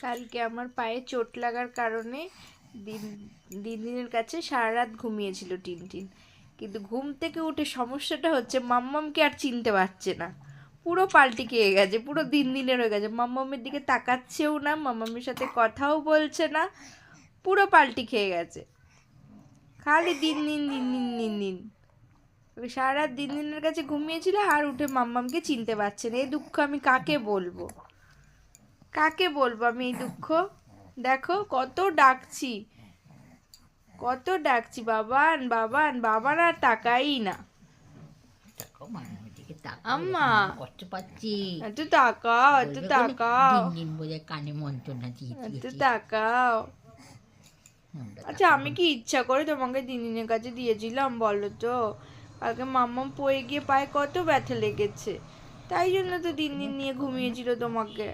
কালকে আমার পায়ে চোট লাগার কারণে দিনের কাছে সারা রাত ঘুমিয়েছিল টিনটিন। কিন্তু ঘুম থেকে উঠে সমস্যাটা হচ্ছে মাম্মামকে আর চিনতে পারছে না। পুরো পাল্টি খেয়ে গেছে, পুরো দিনের হয়ে গেছে। মাম্মামের দিকে তাকাচ্ছেও না, মাম্মামের সাথে কথাও বলছে না, পুরো পাল্টি খেয়ে গেছে। খালি দিন। সারা রাত দিনের কাছে ঘুমিয়েছিল আর উঠে মাম্মামকে চিনতে পারছে না। এই দুঃখ আমি কাকে বলবো? আমি এই দুঃখ? দেখো কত ডাকছি, বাবান বাবান, বাবার আর তাকাই না। আম্মা কষ্ট পাচ্ছি, একটু তাকাও, দিন বোঝায় কানে মন্ত্রণা দিয়ে একটু তাকাও। আচ্ছা, আমি কি ইচ্ছা করে তোমাকে দিনের কাছে দিয়েছিলাম বলো তো? কালকে মাম্মাম পড়ে গিয়ে পায়ে কত ব্যথা লেগেছে, তাই জন্য তো দিন নিয়ে ঘুমিয়েছিল তোমাকে।